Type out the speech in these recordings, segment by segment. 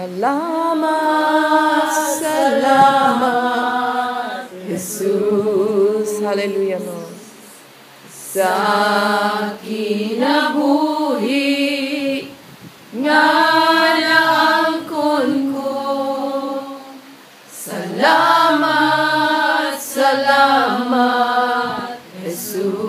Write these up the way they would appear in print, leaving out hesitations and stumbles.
Salamat, salamat, Jesus. Hallelujah, Lord. Sa kinabuhi nga naangkon ko, salamat, salamat, Jesus.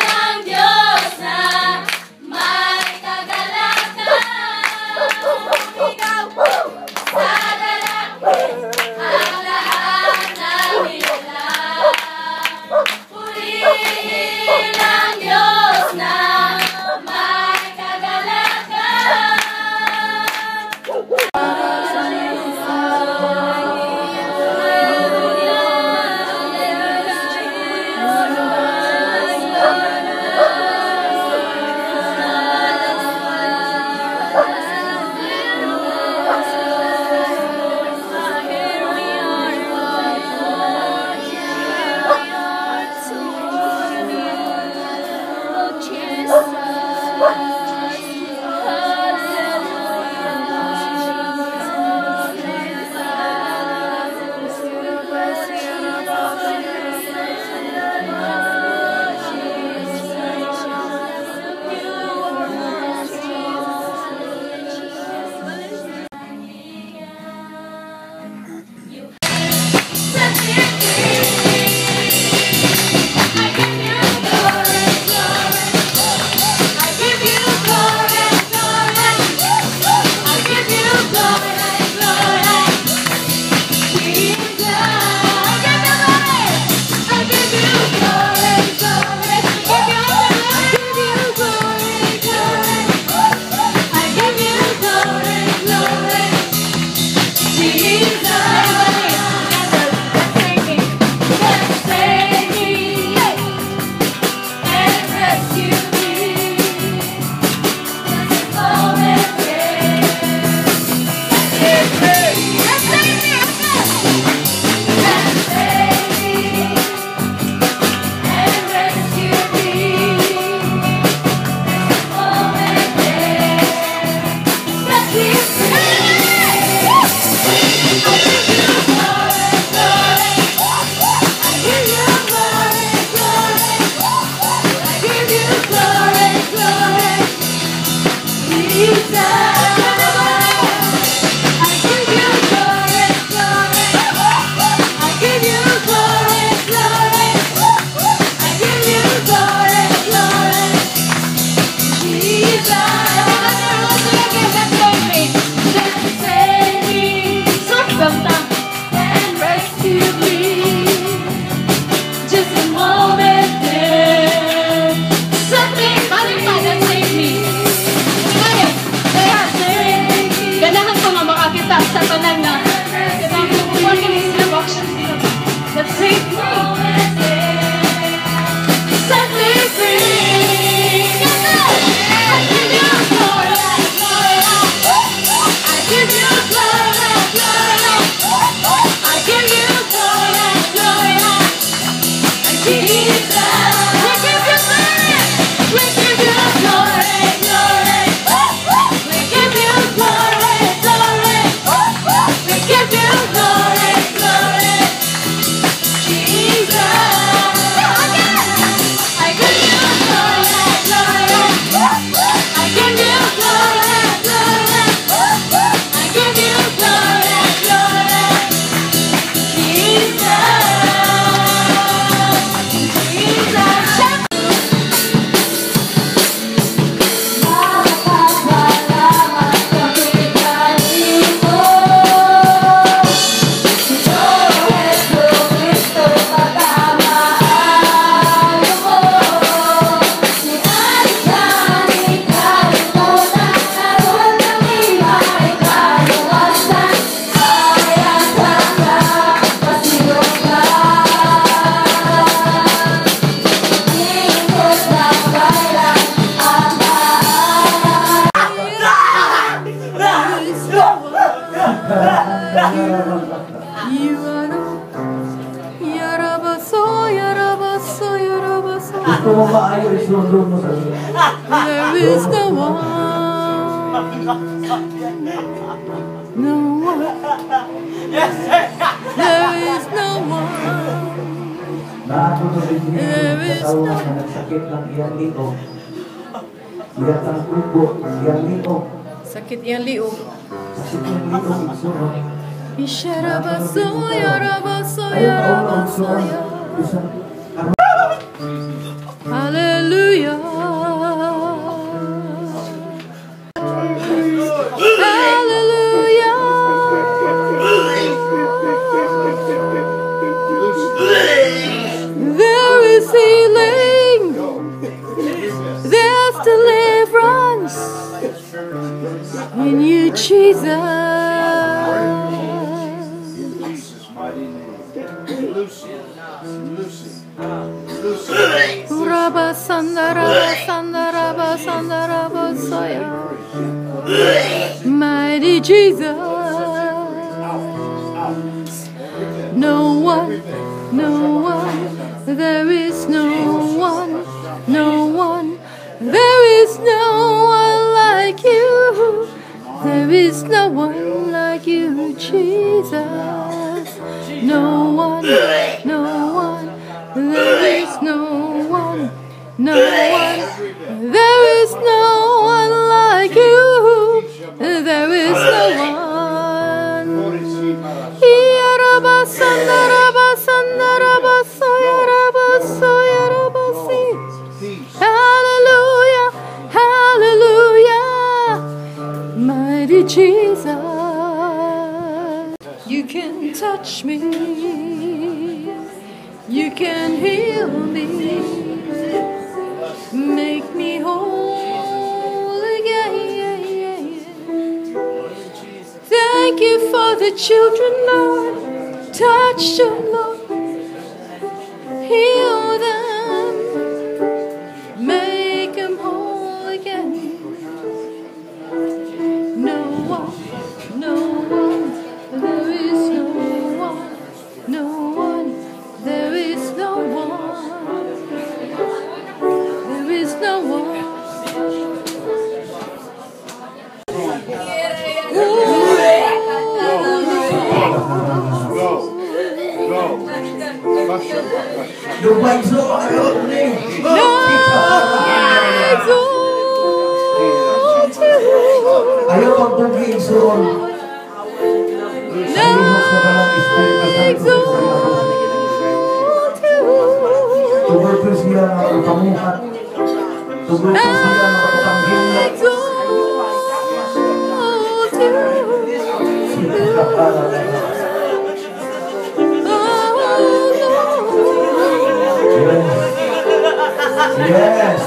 Ang Diyos na may kagalakan. Ikaw sa dalangin ang lahat ng nilalang. Purihin ang Diyos na may kagalakan. Go! You are the Yarabaso, Yarabaso, Yarabaso. Gusto mo maayo, isunod mo sa iyo. There is no one. No one. There is no one. Nakatutuloy niya sa katawan na nagsakit ng iyang liog. Iyang ang ubo, iyang liog. Sakit yang liog. Sakit ng liog, isunod. Isharabaso, Yarabaso, Ayaw ka Yarabaso, isang Hallelujah. There is healing. There's deliverance in you, Jesus. Uraba sandaraba sandaraba sandaraba soya. Mighty Jesus. No one, no one, there is no one, no one, there is no one like you. There is no one like you, Jesus. No one, no one, there is no one, no one, there is no one like you. There is no one. Yaraba sandaraba sandaraba soyaraba soyarabasi. Hallelujah, hallelujah, mighty Jesus. You can touch me, you can heal me, make me whole again. Thank you for the children, Lord. Touch them, Lord. Heal them. Make them whole again. No one, no one, there is no one, no one, there is no one, there is no one. Dubai so ayot ni. Ayaw pagtuging soon. Salihot sa balang Espiritu Santo. Tugol ko siya na kamuhat. Tugol ko siya na katanggil. Yes.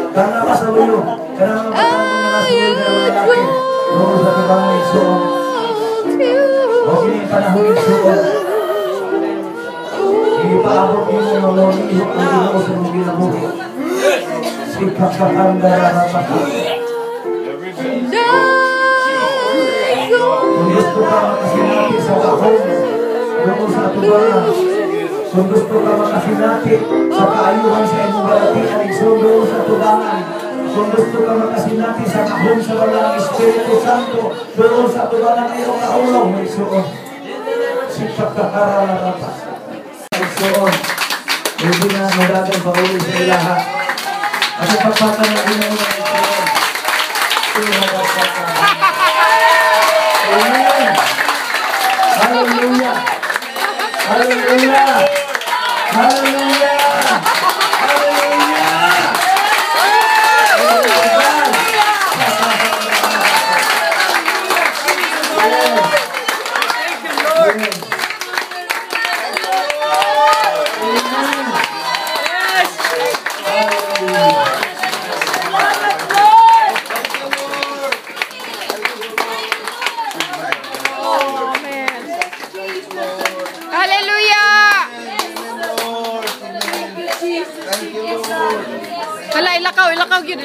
Karena pasal itu, karena ipaabot mo ng mga ihok na ginoo sa mga ginabuhi. Sikap ka ang dararapat. Kung gusto ka makasinati sa kahong, doon sa atubangan. Kung gusto ka makasinati sa kaayuhan sa inyong galatian, doon sa atubangan. Kung gusto ka makasinati sa kahong sa walang Espiritu Santo, doon sa atubangan iyong kaulaw, may suon. Sikap ka kararapat. Soon, hindi na madagang pauli sa ilaha. At ipagpatan na ginoo na ito. Amen. Hallelujah. Hallelujah. Hallelujah.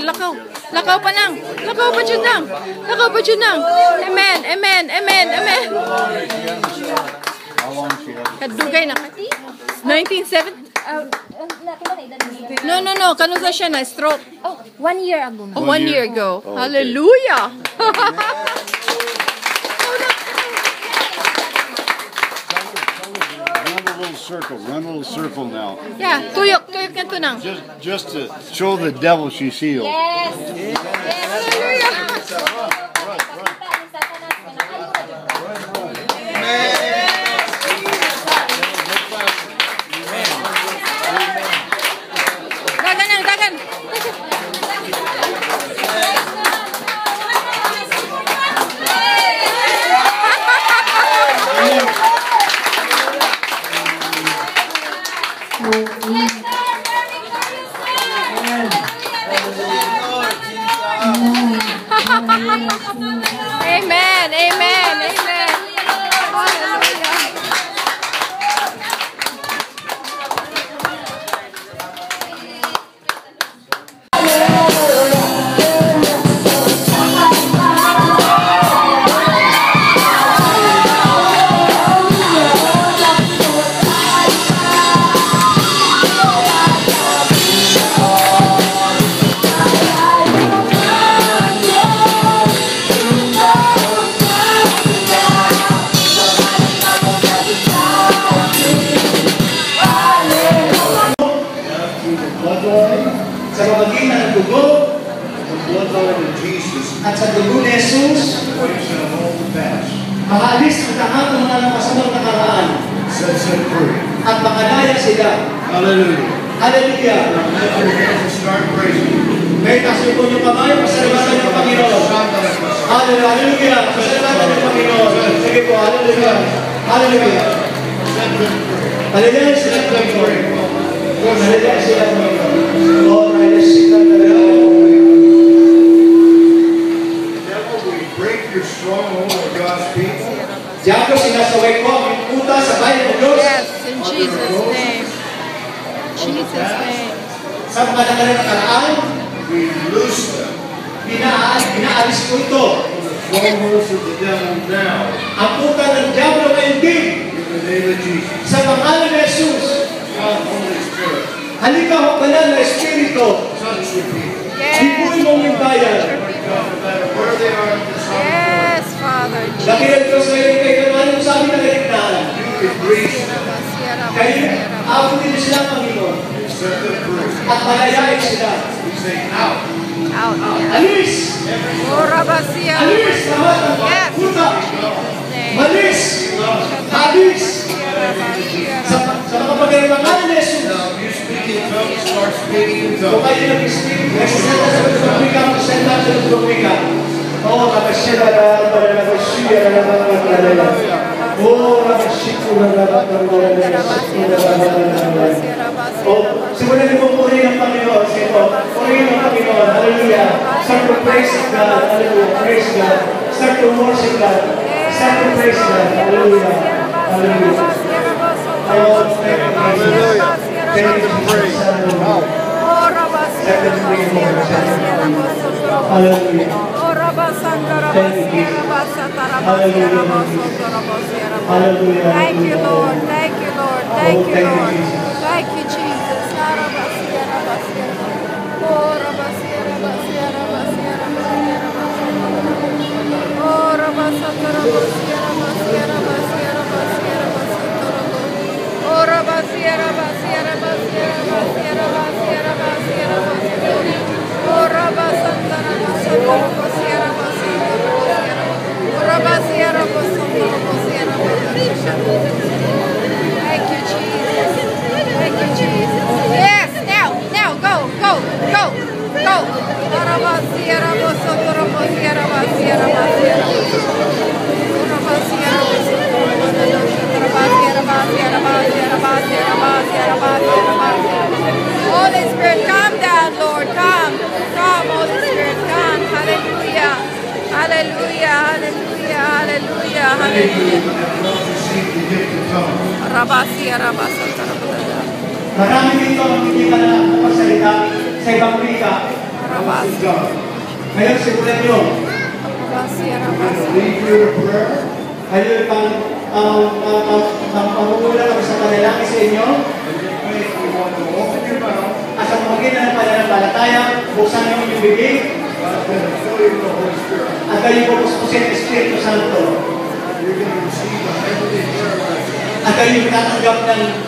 lakaw. Lakaw pa nang. Lakaw pa dyan nang. Lakaw pa dyan nang. Amen, amen, amen, amen. Kadugay na. 1970. No. Kano sa siya na stroke? Oh, 1 year ago. Oh, 1 year ago. Hallelujah. Run a little circle now. Yeah, tuyok ka to nang. Just to show the devil she's healed. Yes. Dagan. Amen. Hallelujah. Sa pamagitan ng dugo at sa dugo ni Jesus, maalis ang lahat ng mga nakasamang nakaraan at makadaya sila. Hallelujah. Hallelujah. Start praising. May tasin po yung kamay, pasalamatan ng Panginoon. Hallelujah. Pasalamatan ng Panginoon. Sige po, hallelujah. Hallelujah. Hallelujah sila ng Panginoon. Hallelujah sila ng Panginoon. Oh, hallelujah sila ng Panginoon. Devil, we break your stronghold of God's people. Diablo, sinasaway ko ang puta sa bayan ng Diyos. Yes, in Jesus' name. Jesus' name. Sa mga nakaraan, We loose them. pinaalis ko ito. Strongholds of the devil now. Ang puta ng Diablo ngayon din. In the name of Jesus. Sa pangalan ni Jesus. God, Holy Spirit. Halika ho banal na Espiritu. Touch your people. Hipuin mo ang bayan. No matter where they are in this hour, Yes, Father. Laki ng Diyos ngayon kay Kanuan sa amin na kaligtaan. you can reach them Kayo, abutin sila, Panginoon. and set them free. At malayain sila. We say, out. Out. Alis! Oh, Rabasia. Alis! Lahat ng Yes. puta! Name. Malis! Alis! Sa mga pagkailangan ni Jesus. Now, if you speak in tongues, start speaking in Kung tongues. kayo nag-speak, nagsasalita sa Dominika, magsalita sa Dominika. Oh, kapasira na kapasira na kapasira. Oh, kapasira na kapasira. Oh, simulan niyo pong purihin ang Panginoon. Sige po, purihin ang Panginoon. Hallelujah. Start to praise God. Hallelujah. Praise God. Start to worship God. Start to praise God. Hallelujah. Hallelujah. Oh, thank you. Hallelujah. Thank you, praise. Hallelujah. Hallelujah. Thank you, Lord. Thank you, Lord. Thank you, Lord. Thank you, Jesus. Thank you, Jesus. Thank you, Jesus. Yes, now, go. Holy Spirit, come down, Lord. Come, Holy Spirit, come. Hallelujah. Hallelujah. Hallelujah. Hallelujah. Hallelujah. Receive the gift of tongues. Rabasia, rabasa, Marami dito ang hindi ka na magsalita sa ibang wika. done. Ngayon, simulan nyo. I'm going to lead you in prayer. Ngayon, pangungula kami sa panalangin sa inyo. If you want to open your mouth, At sa pamagitan ng pananampalataya, buksan niyo yung bibig. God's going to fill you with the Holy Spirit. At kayo pupuspusin ng Espiritu Santo. You're going to receive a heavenly prayer message. At kayo tatanggap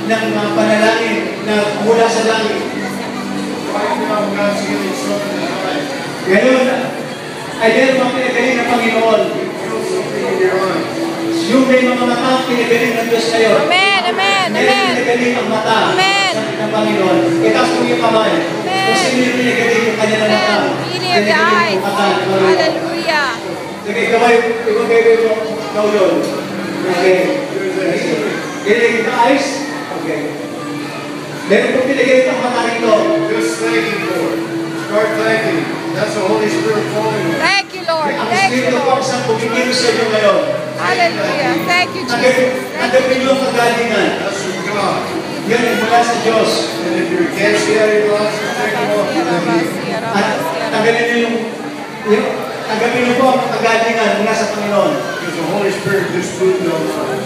ng panalangin na mula sa langit. Right now, God's healing something in your life. Ngayon, ay meron mga pinagaling ng Panginoon. Feel something in your eyes. Yung may mga mata, pinagaling ng Diyos ngayon. Amen, amen, Meron amen. pinagaling ang mata Amen. ng Panginoon. Itaas mo yung kamay. Kung sino yung pinagaling yung kanya ng mata. Amen. Healing of the Pinagaling eyes. yung mata ng Panginoon. Hallelujah. Sige, kamay, ibigay mo ikaw yun. Okay. Healing the eyes. Okay. Meron po pinagaling ang mata nito. Just thank Him for it. Start thanking Him. That's the Holy Spirit calling you. Thank you, Lord. Ang Thank you, Espiritu Lord. po sa pumigil sa inyo ngayon. Hallelujah. Thank you, Jesus. Thank you. Tanggapin niyo ang kagalingan. That's from God. Yan ay mula sa Diyos. And if you can't see out of your eyes, take them off. And then He At tanggapin niyo tanggapin niyo po ang kagalingan mula sa Panginoon. because the Holy Spirit just moved those eyes.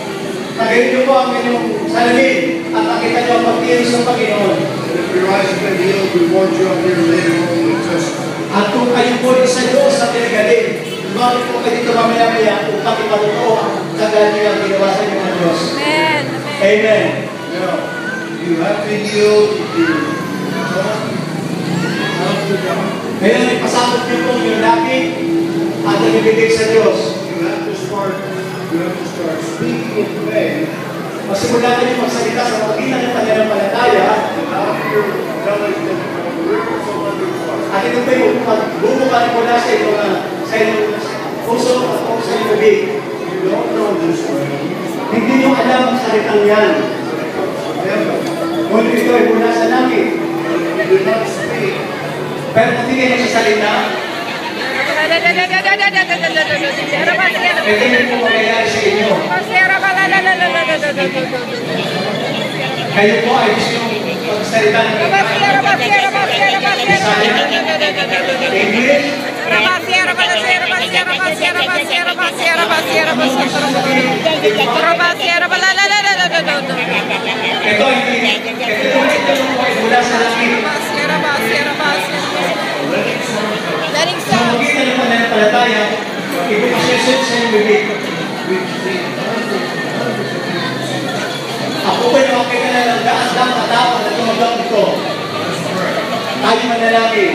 Tanggapin niyo po ang inyong salamin at makita niyo ang pagkilos ng Panginoon. And if your eyes have been healed, we want you up here later on to testify. At kung kayo po sa Diyos na pinagaling, bakit po kayo dito mamaya-maya kung bakit matotoo ang kagalingan ginawa sa inyo ng Diyos. Amen. Amen. Amen. Now, you have to yield your tongue, mouth to God. Ngayon ay pasakot niyo po yung lapit at ang ibigay sa Diyos. You have to start speaking in faith. Magsimula kayo magsalita sa pagkitan ng pananampalataya. And out of your belly can come rivers of living water. At ito po yung magbubukan mula sa inyong puso at po sa inyong bibig. You don't know this way. Hindi nyo alam ang salitang yan. Ngunit ito ay mula sa langit. You do not speak. Pero kung hindi kayo sasalita, ay hindi po magyayari sa inyo. Kayo po ay gusto magsalita ng English. Ito ay mula sa langit. Letting Sa sound. magitan ng pananampalataya, ibukasyasyon sa inyong bibig. Ako po'y nakakita na ng daan-daan katapang na tumagang ito. Tayo manalangin.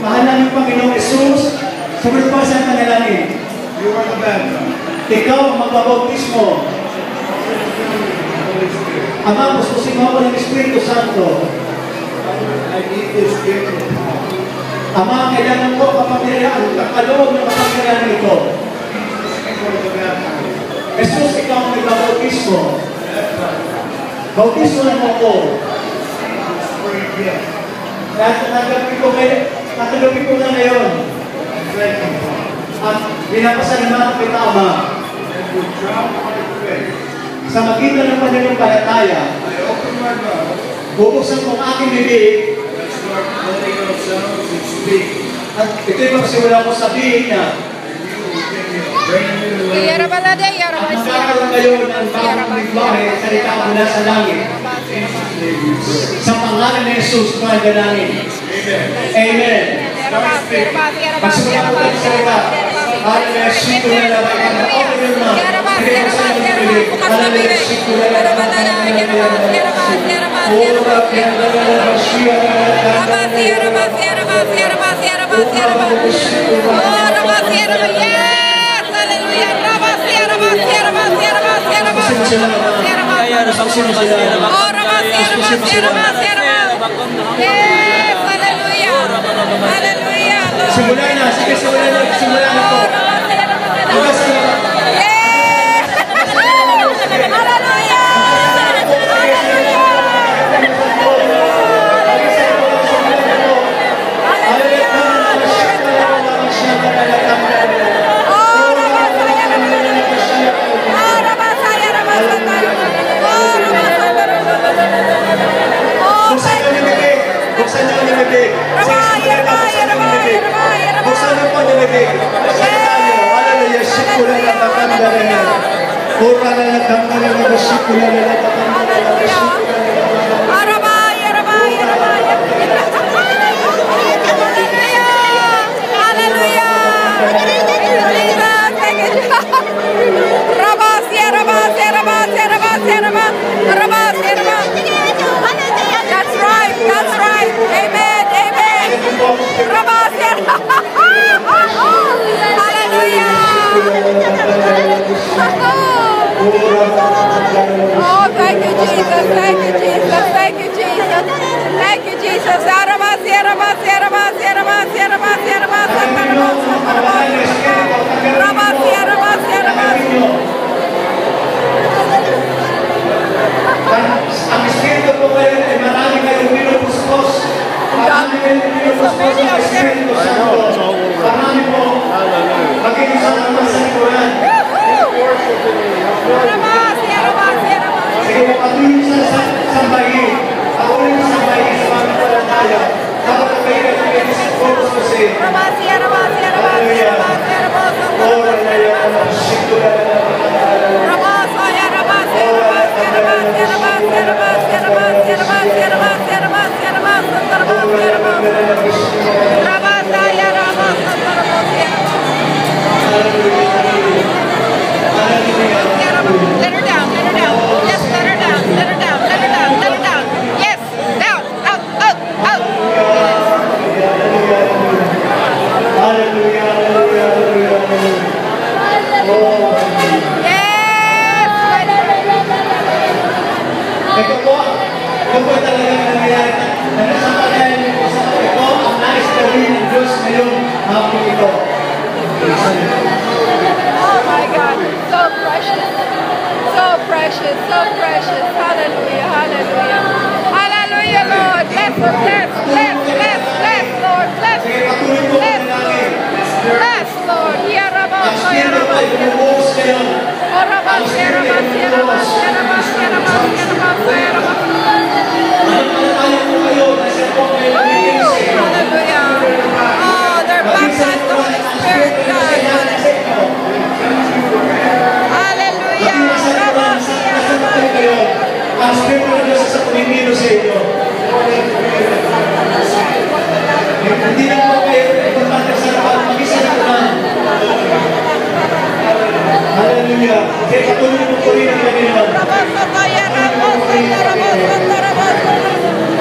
Mahal namin Panginoong Jesus, sumunod pa sa panalangin. You are the bad guy. Ikaw ang magbabautismo. Ama, pususin mo ako ng Espiritu Santo. I need this gift of power. Ama, kailangan ko kapangyarihan, kaloob ng kapangyarihan nito. You are the bad guy. Jesus, ikaw ang nagbabautismo. Bautismo mo ako. Free gift. Natanggapin ko na ngayon. Thank you, Father. At binapasalamatan kita, Ama. And with drop my faith, Sa magitan ng pananampalataya, I open my mouth bubuksan ko ang aking bibig and start letting out sounds and speak. at ito'y magsimula ko sabihin na And you will give me a brand new Yara language. balade, yara at basya. magkakaroon kayo ng bagong lingwahe salita mula sa langit. Sa pangalan ni Jesus, manalangin. Amen. Amen. Yara Magsimula po tayo sa salita. Hallelujah, sito na lang. Open your mouth. Bigay ko sa inyo ng bibig. Hallelujah, sito na lang. Simulan na. Sige, simulan na. Simulan na po. Hanggang sa Buksan niyo ang bibig. Buksan niyo holiday. Hallelujah. Shikula na bakandare. Ora na bakandare na shikula na bakandare. That's right, that's right. Amen, amen. Hallelujah. Oh, thank you, Jesus. Thank you, Jesus. Thank you, Jesus. Thank you, Jesus. Ang Espiritu po ngayon ay marami kayong pinupuspos. Marami kayong pinupuspos ng Espiritu Santo. Marami po. Maging isa naman sa likuran. Sige po, patuloy sa sambahin. Patuloy sa sambahin sa mga palataya. Kapag kayo ay pinupuspos kasi. Hallelujah. Ora na yan. Shikula na Let her down, let her down. Yes, let her down, let her down, let her down, let her down. Yes, down, out, out, out. Hallelujah, hallelujah, hallelujah. Yes! Ito po talaga nangyayari. Nagsasabayan niyo po sa ito ang nais gawin ng Diyos ngayong hapon ito. Oh my God, so precious. So precious, so precious. Hallelujah, hallelujah. Hallelujah, Lord. Bless, bless, bless, bless, bless, Lord. Bless, bless, Lord. Bless, Lord. Ang Espiritu ay bumubuhos ngayon. Ang Espiritu ay bumubuhos. Mananayan po kayo na siya po kayo nagiging sa inyo. Hallelujah. Oh, they're baptized the Holy Spirit, God. Hallelujah. Ang Espiritu ng Diyos sa pumimino sa inyo. Hindi lang po kayo importante sa lahat. Mag-isa na naman. Hallelujah. Kaya patuloy po po rin ang Panginoon.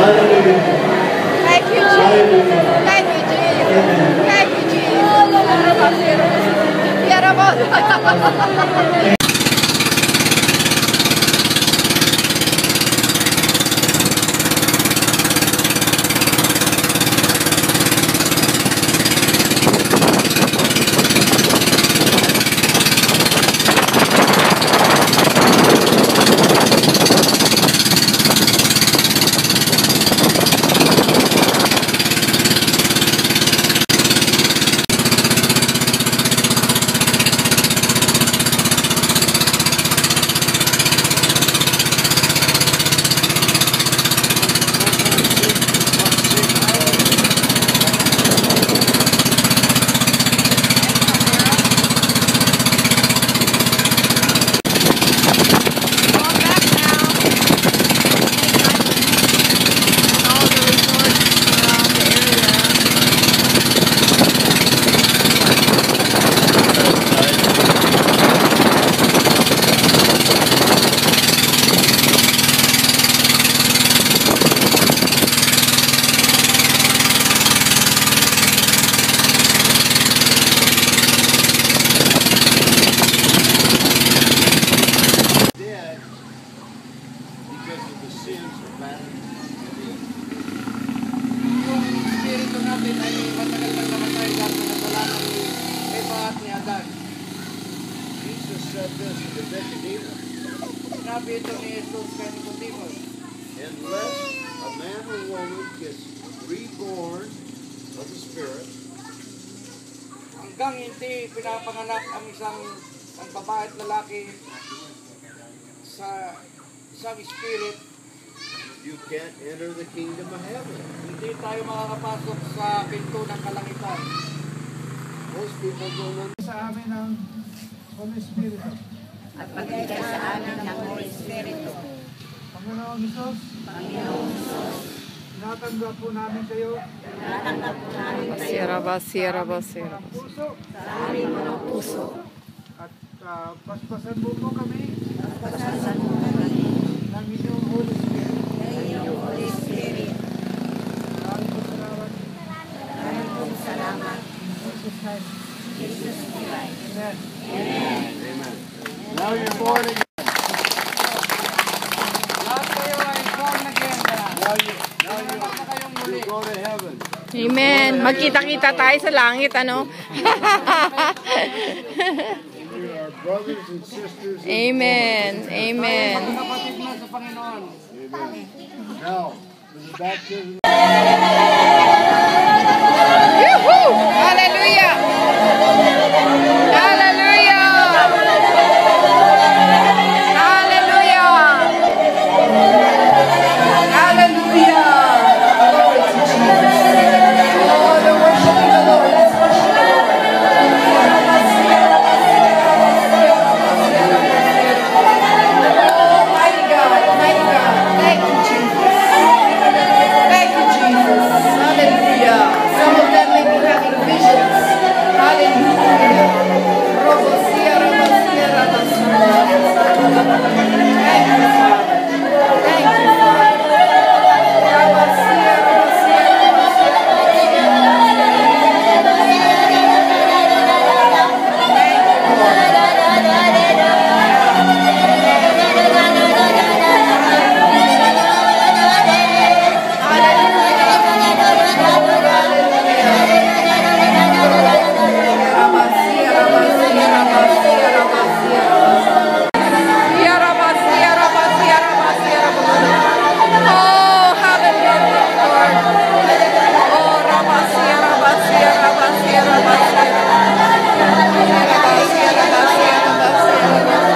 Hallelujah. Thank you, Jesus. Thank you, Jesus. Thank you, Jesus. Sinabi ito ni Jesus kay Nicodemus, unless a man or woman gets reborn of the Spirit, hanggang hindi pinapanganak ang ang babae at lalaki sa isang spirit, you can't enter the kingdom of heaven. hindi tayo makakapasok sa pinto ng kalangitan. Most people don't understand. Sa amin ang Holy Spirit. At pagbigay sa amin ng Holy Espiritu. Panginoong Hesus, tinatanggap po namin kayo Tatanggap po namin kayo Sierra ba. sa puso sa aming mga puso. at paspasan mo po kami Paspasan mo kami ng inyong Holy Spirit. ng iyong Holy Spirit. Maraming po salamat. Maraming pong salamat. In Jesus' name. Jesus Christ. Amen. Amen. Now you're born again. Lahat kayo ay born again. Now you Kayong muli. go to heaven. Amen. Magkita-kita tayo sa langit, ano? We are brothers and sisters. Amen. Amen. Kapatid mo sa Panginoon. Amen. Now, for the baptism. Yoo-hoo! Hallelujah! Hallelujah! Hallelujah! Hallelujah! Glory to Jesus. Oh, the worshiping the Lord. Let's worship the Lord. Oh, mighty God, mighty God. Thank you, Jesus. Thank you, Jesus. Hallelujah. Some of them may be having visions. Hallelujah. Robosia, Rabasia, Rabasia. Thank you, Father. Thank you, Father. Rabasia, Rabasia,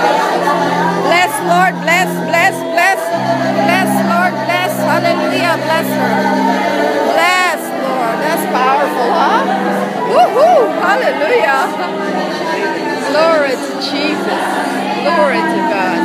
Bless, Lord, bless, bless, bless. Bless, Lord, bless. Hallelujah, bless her. Bless, Lord. That's powerful, huh? Woohoo! Hallelujah. Glory to Jesus. Glory to God.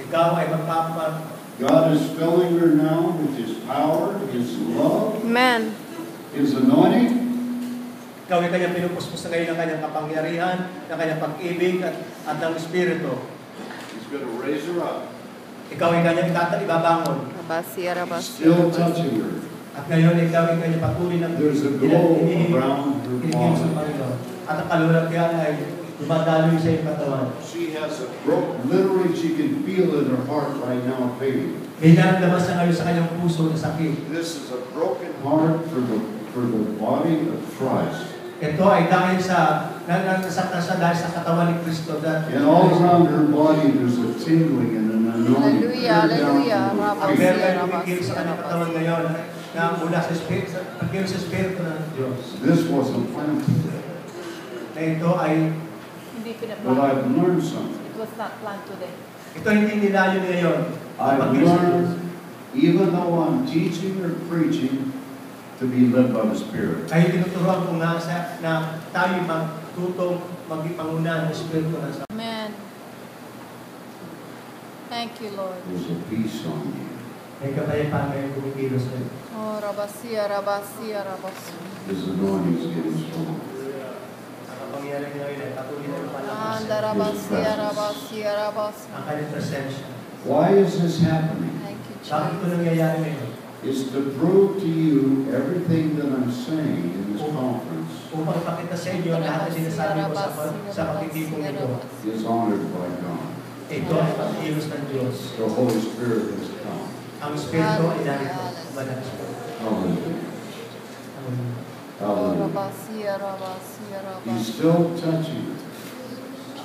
Ikaw ay magpapag. God is filling her now with His power, His love, Amen. His anointing. Ikaw ay kanyang pinupuspos na ngayon ng kanyang kapangyarihan, ng kanyang pag-ibig at ng Espiritu. He's going to raise her up. Ikaw ay kanyang ibabangon. Rabasia, Still touching her. At ngayon ikaw ay kanyang patuloy ng There's a glow around her Pinigilos ng body. Panginoon. At ang kalulag yan ay dumadaloy sa iyong katawan. She has a literally she can feel in her heart right now pain. May naramdaman sa ngayon sa kanyang puso na sakit. This is a broken heart for the body of Christ. Ito ay dahil sa nasaktan siya dahil sa katawan ni Kristo. And all around her body there's a tingling and an anointing. Hallelujah, hallelujah. Ang meron ay tumigil sa kanyang katawan ngayon na mula sa Espiritu, pagkilos sa Espiritu ng Diyos. This wasn't planned. Na ito ay, Hindi But pinaplan. I've learned something. It was not planned today. ito hindi nilayo ngayon. I've Pagkilos sa Diyos. learned, even though I'm teaching or preaching, to be led by the Spirit. Kaya tinuturuan ko nga na tayo magtutong magipanguna ng Espiritu ng sa. Amen. Thank you, Lord. There's a peace on you. May kapayapaan ngayon kumikilos sa iyo. Oh, Rabasia, Rabasia, Rabasia. His anointing is getting strong. Ang kapangyarihan niya ngayon ay patuloy na lumalakas Anda, Rabasia, Rabasia, Rabasia. ang kanyang presensya. Why is this happening? Thank you, Bakit ito Jesus. nangyayari ngayon? It's to prove to you everything that I'm saying in this conference upang ipakita sa inyo lahat na sinasabi ko sa pagtitipong ito. is honored by God. Ito ay pag-ilos ng Diyos. The Holy Spirit has come. Ang Espiritu ay narito. Banal Espiritu. Hallelujah. Hallelujah. Rabasiya. He's still touching.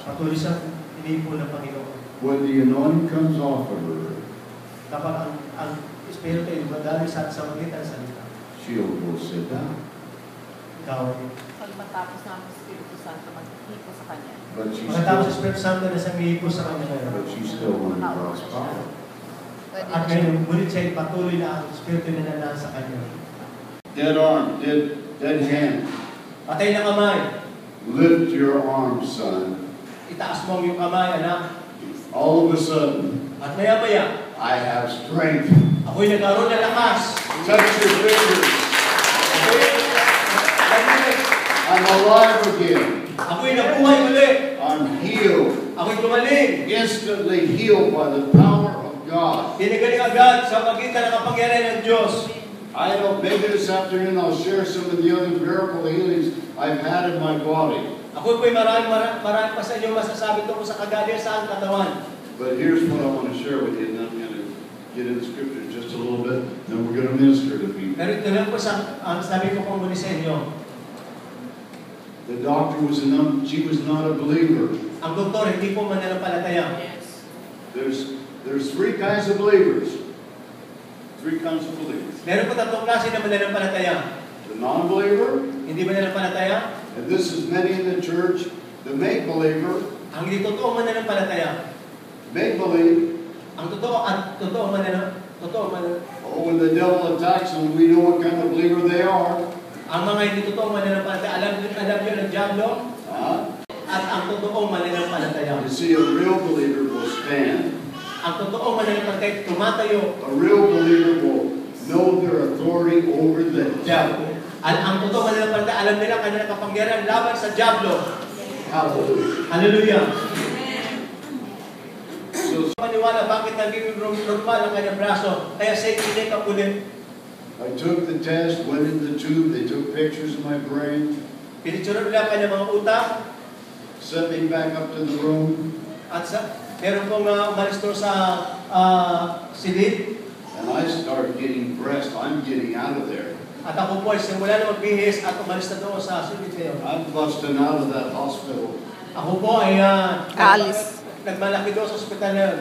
Patuloy siyang iniipon ng Panginoon. When the anointing comes off of her, Kapag ang Espiritu ay madali sa magitan sa salita, she'll go sit down. ikaw, Pag matapos na ang Espiritu Santo, maghihipo sa Kanya. But she's pagkatapos sa still, Espiritu Santo na sa mihipo sa kanya ngayon. but she's still under God's power. At ngayon, ngunit siya ay patuloy na ang Espiritu na nanaan sa kanya. Dead arm, dead hand. Patay na kamay. Lift your arm, son. Itaas mo ang iyong kamay, anak. All of a sudden, At maya-maya, I have strength. ako'y nagkaroon ng lakas. Touch your fingers. I'm alive again. Ako'y nabuhay uli. I'm healed. Ako'y gumaling. Instantly healed by the power of God. Pinagaling agad sa pagitan ng kapangyarihan ng Diyos. I know maybe this afternoon I'll share some of the other miracle healings I've had in my body. Ako po'y marami pa sa inyo masasabi tungkol sa kagalian sa aking katawan. But here's what I want to share with you, and I'm going to get into scripture just a little bit, then we're going to minister to people. Pero ito lang po ang sabi ko pong muli sa inyo. The doctor she was not a believer. Ang doktor hindi po mananampalataya. There's three kinds of believers. Three kinds of believers. Meron po tatlong klase na mananampalataya. The non-believer, Hindi mananampalataya. and this is many in the church, the make-believer, Ang hindi totoong mananampalataya. make-believe. Ang totoong mananampalataya. Oh, when the devil attacks them, we know what kind of believer they are. Ang mga hindi totoong mananampalataya, alam niyo ng Diablo. At ang totoong mananampalataya. You see, a real believer will stand. Ang totoong mananampalataya tumatayo. A real believer will know their authority over the devil. Ang totoong mananampalataya, alam nila kanilang kapangyarihan laban sa Diablo. Hallelujah. Hallelujah. So Maniwala bakit naging normal ang kanyang braso, kaya siya itinake up ulit. I took the test, went in the tube, they took pictures of my brain, Pinicturan nila ang kanyang mga utak, sent me back up to the room, at meron pong umalis doon sa silid, and I started getting breast. I'm getting out of there. at ako po ay simula na magbihis at umalis na doon sa silid ngayon. I'm busting out of that hospital. Ako po ay Alis. nagmalaki doon sa ospital na yun.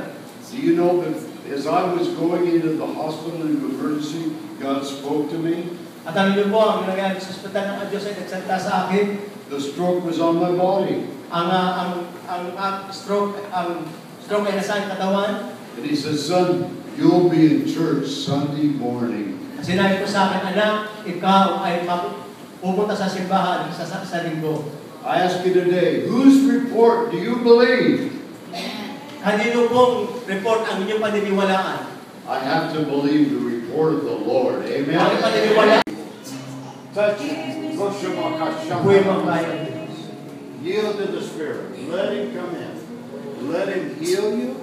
Do you know that as I was going into the hospital in emergency, God spoke to me? At alam niyo po, ang nangyari sa ospital ng Diyos ay nagsalita sa akin. The stroke was on my body. Ang stroke ay nasa aking katawan. And he said, son, you'll be in church Sunday morning. Sinabi ko sa akin, anak, ikaw ay pupunta sa simbahan sa linggo. I ask you today, whose report do you believe? Kanino pong report ang inyong paniniwalaan? I have to believe the report of the Lord. Amen. Ang paniniwalaan, Touch. buhay mga bayan. Yield to the Spirit. Let Him come in. Let Him heal you.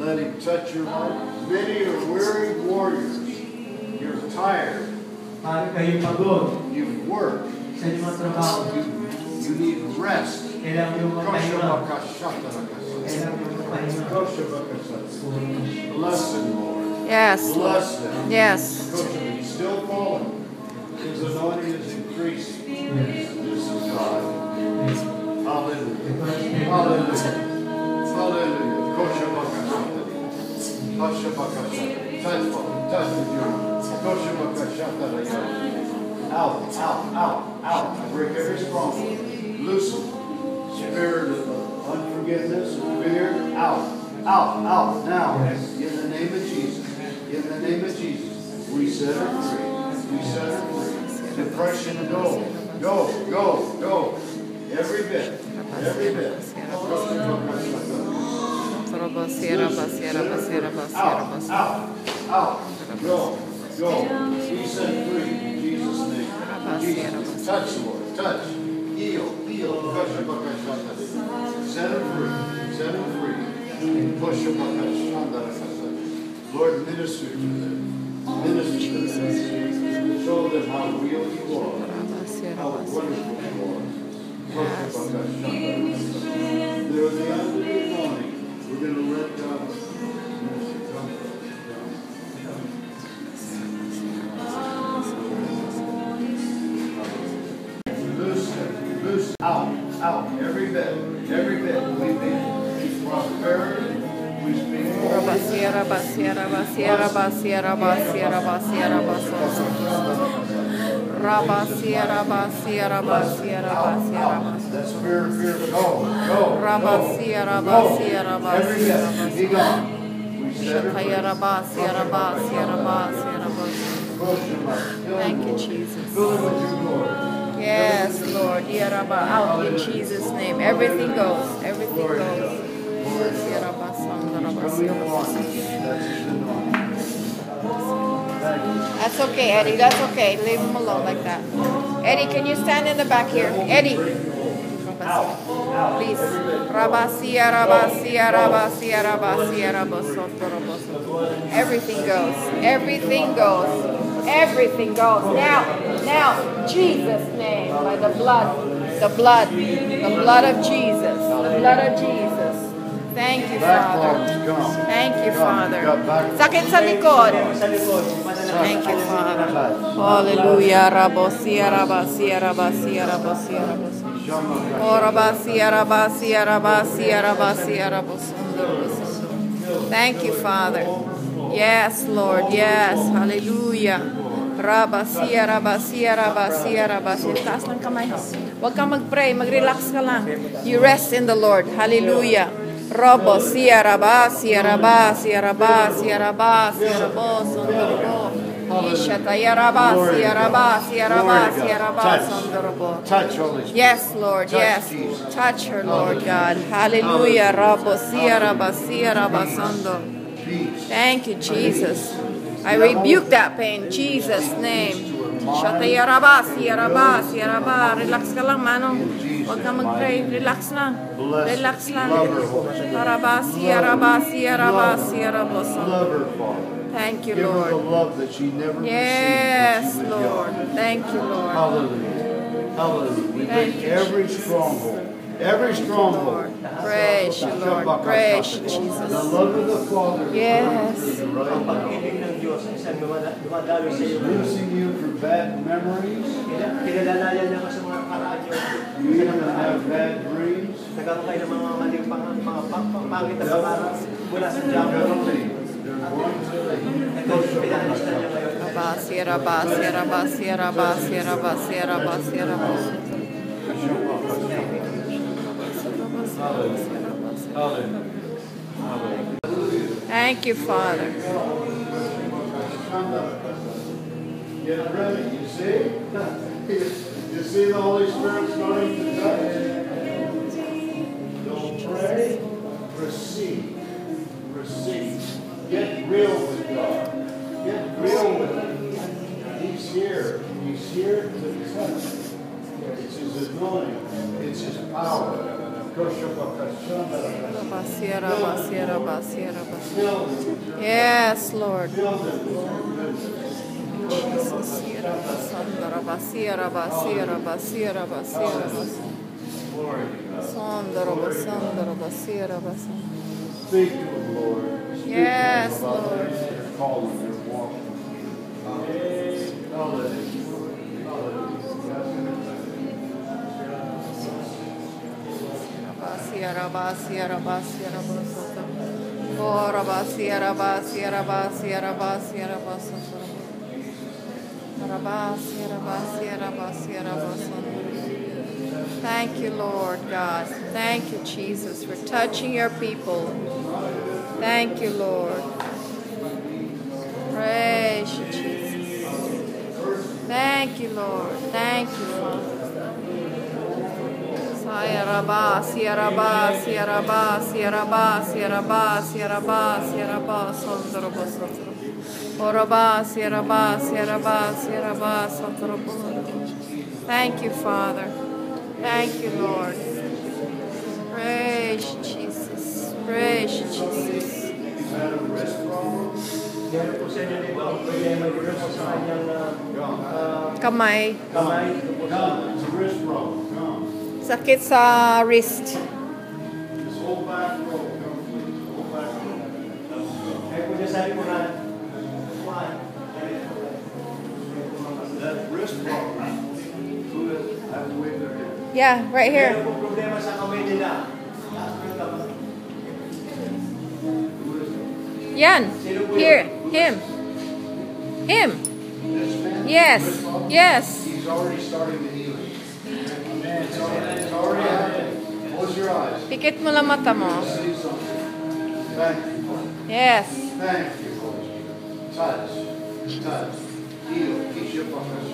Let Him touch your heart. Many are weary warriors. You're tired. Pari kayong pagod You've worked. sa inyong mga trabaho. You need rest. Kailangan yung magpahinga. Kailangan yung magpahinga. Bless Him, Lord. Yes. Bless Him. Yes. He's still falling. His anointing is increasing. This is God. Hallelujah. Hallelujah. Hallelujah. Kosher bakashata. Kosher bakashata. Touch, Father. Touch with your kosher bakashata. Out, out, out, out. I break every stronghold. Loosen. Spirit of unforgiveness, fear, out, out, out. Now, in the name of Jesus. In the name of Jesus. We set her free. We set her free. Depression, go. Go, go, go. Every bit. Every bit. Out, out, out. Go, go. Be set free in Jesus' name. Jesus. Touch, Lord. Touch. Heal, heal. Set him free. Set him free. Lord, minister to them. Minister to them. Show them how real you are. How wonderful you are. They're the end of the morning. We're going to let Minister come. Loose out, every bit, we speak prosperity, we speak that spirit of fear, go, every bit, be gone. We set Thank you, Jesus. Fill it with your glory. Yes, Lord. Out in Jesus' name. Everything goes. Everything goes. That's okay, Eddie. That's okay. Leave him alone like that. Eddie, can you stand in the back here? Eddie. Please. Everything goes. Everything goes. Everything goes. Now, Jesus' name, by the blood of Jesus. The blood of Jesus. Thank you, Father. Thank you, Father. Sakit sa likod. Thank you, Father. Hallelujah. Rabosia, rabasia, rabasia, rabasia, rabasia. Oh, rabasia, rabasia, rabasia, rabasia, rabasia. Thank you, Father. Yes, Lord. Yes. Hallelujah. Rabasia, rabasia, rabasia, rabasia. Taas lang kamay. Huwag kang mag-pray. Mag-relax ka lang. You rest in the Lord. Hallelujah. Robo, sia, rabasia, rabasia, rabasia, rabasia, raboso, robo. Ishataya, rabasia, rabasia, rabasia, rabaso, robo. Touch, Holy Spirit. Yes, Lord. Yes. Touch her, Lord God. Hallelujah. Robo, sia, rabasia, rabasando. Thank you, Jesus. I rebuke that pain in Jesus' name. Shataya rabasi, rabasi, rabba. Relax ka lang, Manong. Huwag kang mag-pray. Relax lang. Relax lang. Rabasi, rabasi, rabasi, raboso. Thank you, Lord. Yes, Lord. Thank you, Lord. Hallelujah. Hallelujah. We break every stronghold. Every stronghold. Praise you, Lord. Praise you, Jesus. The love of the Father. Yes. Losing you from bad memories. You even have bad dreams. Thank you, Father. Get ready, you see? You see the Holy Spirit starting to touch? Don't pray, receive. Receive. Get real with God. Get real with Him. He's here. He's here to touch. It's His anointing. It's His power. Yes, Lord. Speak to Him, Lord. Yes, Lord. You're calling, you're walking. Hallelujah. Thank you, Lord God. Thank you, Jesus, for touching your people. Thank you, Lord. Praise you, Jesus. Thank you, Lord. Thank you, Father. Thank you, Father. Thank you, Lord. Praise you, Jesus. Praise you, Jesus. Meron po sa inyo dito ang problema dito po sa kanyang Kamay. kamay. Come, it's a wrist problem. Come. Sakit sa wrist. This whole back row. Come, please. Whole back row. Kaya po niya sa likuran. That wrist problem. Who is, have to wave their hand. Yeah, right Meron here. po problema sa kamay nila. Yan. Here. Him. Him. This man? Yes. Wrist problem? Yes. He's already starting the healing. It's already happening. Close your eyes. Pikit mo lang mata mo. See something. Thank you, Lord. Yes. Thank you, Lord. Touch. Touch. Heal. Keisha Buckers.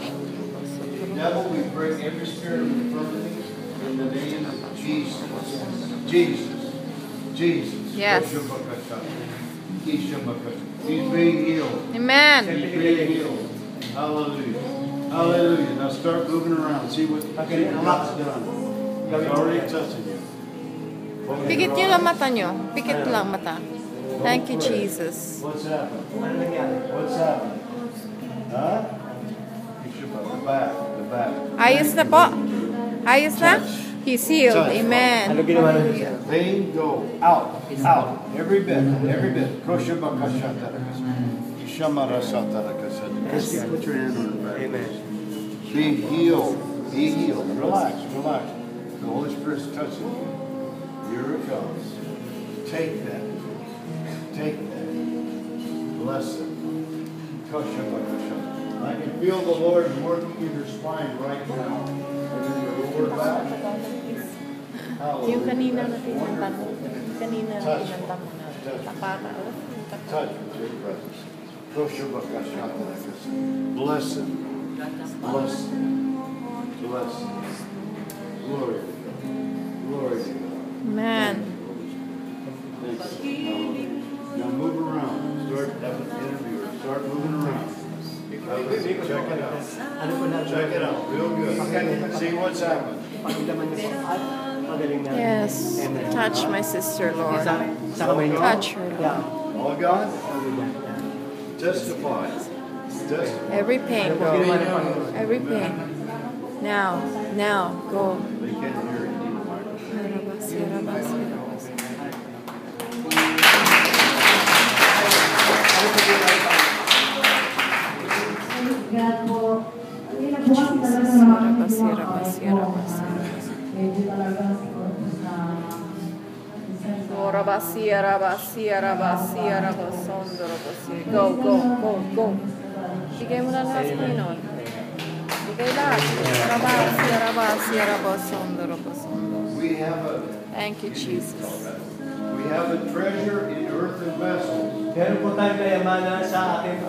Devil, we break every spirit of infirmity in the name of Jesus. Jesus. Jesus. Yes. Keisha Buckers. Keisha Buckers. He's being healed. Amen. He's being healed. Hallelujah. Hallelujah. Now start moving around. See what God's done. He's already touching you. Pikit nyo lang mata nyo. Pikit lang mata. Thank you, Jesus. What's happened? Ano nangyari? What's happened? Huh? Keisha Buckers. The back. The back. Ayos na po. Ayos na? He's healed. Amen. Ano ginawa na niya? Pain go out, out, every bit, every bit. Just put your hand on the back. Amen. Be healed, be healed. Relax, relax. The Holy Spirit's touching you. Here it comes. Take that. Take that. Bless it. I can feel the Lord working in your spine right now. And then the lower back. Yung kanina na tinantan mo. Kanina na Touch. tinantan mo na. Tapata. Touch with your presence. Bless him. Bless him. Bless him. Glory to God. Glory to God. Amen. Thank you. Now move around. Start having an interviewer. Start moving around. Check it out. Ano po na? Check it out. Real good. See what's happening. Pakilaman niyo po. Magaling na. Yes. Amen. Touch my sister, Lord. Sa kamay niyo. Touch her, Lord. Yeah. All gone? Testify. Testify. Every pain go. Every pain. Now. Now. Go. They can't hear you. Need a microphone. God po. Kanina po kasi talaga naman medyo talaga Go, go, go, go. Bigay mo na lahat sa Panginoon. Bigay lahat. We have a Thank you, Jesus. We have a treasure in earthen vessels. Meron po tayong kayamanan sa ating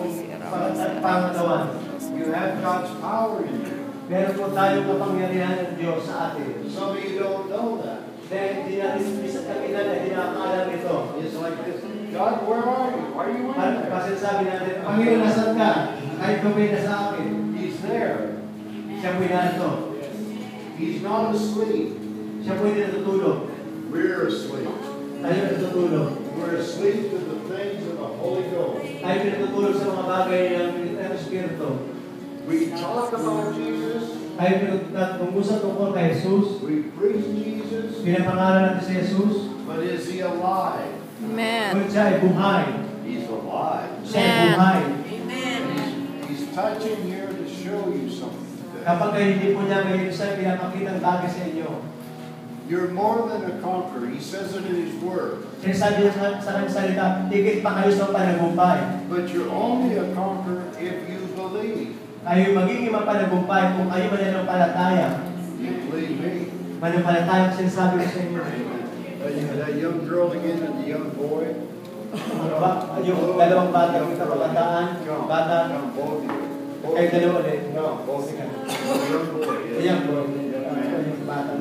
pangatawan. You have God's power in you. Meron po tayong kapangyarihan ng Diyos sa atin. Some of you don't know that. Dahil hindi natin isa kakilala, hindi nakakaalam ito. It's like this. God, where are you? Why are you in there? Kasi sabi natin, Panginoon, nasan ka? Kahit gawin na sa akin. He's there. Siya po narito. He's not asleep. Siya po hindi natutulog. We're asleep. Tayo natutulog. We're asleep to the things of the Holy Ghost. Tayo natutulog sa mga bagay ng Espiritu. We talk about Jesus. Tayo nag-uusap tungkol kay Jesus. We preach Jesus. Pinapangalan natin si Jesus. But is he alive? Amen. Kung siya ay buhay. He's alive. Siya ay buhay. He's touching here to show you something today. Kapag kayo hindi po niya may siya pinapakita ng bagay sa inyo. You're more than a conqueror. He says it in his word. Sinasabi niya sa kanyang salita, higit pa kayo sa panagumpay. But you're only a conqueror if you believe. Kayo magiging mapanagumpay kung kayo mananampalataya. You believe me. Manampalataya ang sinasabi ko sa inyo. That young girl again and the young boy. Yung dalawang bata, yung kabataan, bata, Come, both of you. Both kayo of you. dalawa ulit. Come, both of you. The young boy. Ayan po, yung bata.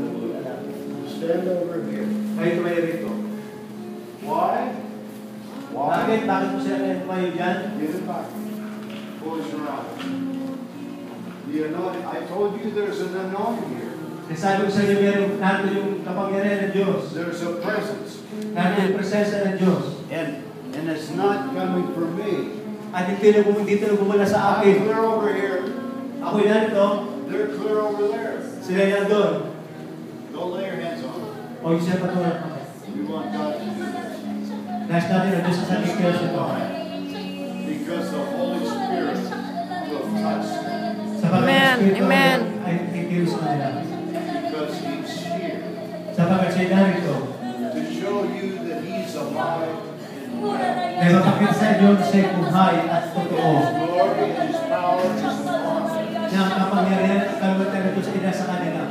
Stand over here. Kayo tumayo rito. Why? Why? Bakit? Bakit po sila kayo tumayo dyan? Get it back. Close your eyes. The anointing. I told you there's an anointing here. Sabi ko sa inyo, meron nato yung kapangyarihan ng Diyos. There's a presence. Nato yung presensya ng Diyos. And it's not coming from me. At dito na bumula sa I'm akin. clear over here. Ako yan ito. They're clear over there. Sila yan doon. Don't lay your hands on them. O yung siya patuloy. We want God to do this. Nais natin na Diyos sa ating kaya ito. Because the Holy Spirit will touch them. Amen, amen. Ay kikilos sa kanila. Because He's here Sapagkat siya narito. to show you that He's alive and well. Kaya mapakita sa inyo na siya'y buhay at totoo. His glory and His power is upon Him. Na ang kapangyarihan at kalwatan na Diyos ay nasa kanila.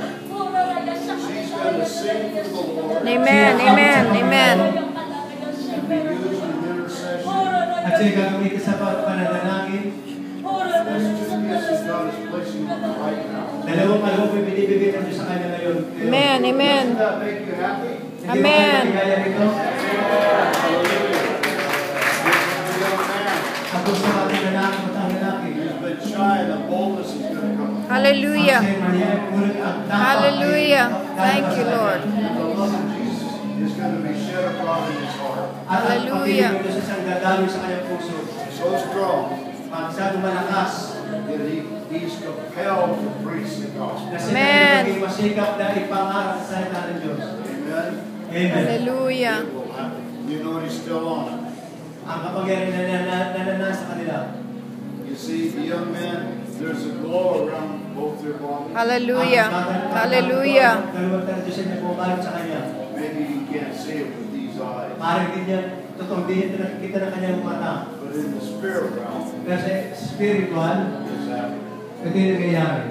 She's going to sing for the Lord Amen, amen, amen. and be used in intercession. At siya'y gagamitin sa pananalangin. There's two gifts that God is placing right now. Dalawang kaloob ay binibigay ng Diyos sa kanya ngayon. Amen, amen. Doesn't that make you happy? Hindi Amen. ba kayo maligaya rito? Hallelujah. This young man At kung sa ating lalaki, matang lalaki. who's been shy, the boldness is going to come. Hallelujah. Ang siya'y mahihayin, ngunit ang dapat Hallelujah. ay Thank you, Lord. The love of Jesus is going to be shed abroad in his heart. At ang Hallelujah. pagpili ko sa isang dadaloy sa kanyang puso. So strong Masyadong malakas. that he's compelled to preach the gospel. Na siya Amen. naging masikap na ipangarap sa salita ng Diyos. Amen. Amen. Hallelujah. It will happen. You know he's still on it. Ang kapangyarihan na nasa kanila. You see, the young man, there's a glow around both their bodies. Hallelujah. Hallelujah. Kaluwagtan ng Diyos ay nagpumalit sa kanya. Maybe you can't see it with these eyes, Maaaring din yan, totoong din yan nakikita ng kanyang mata. but in the spirit realm, Kasi spiritual, it's happening. ito yung nangyayari.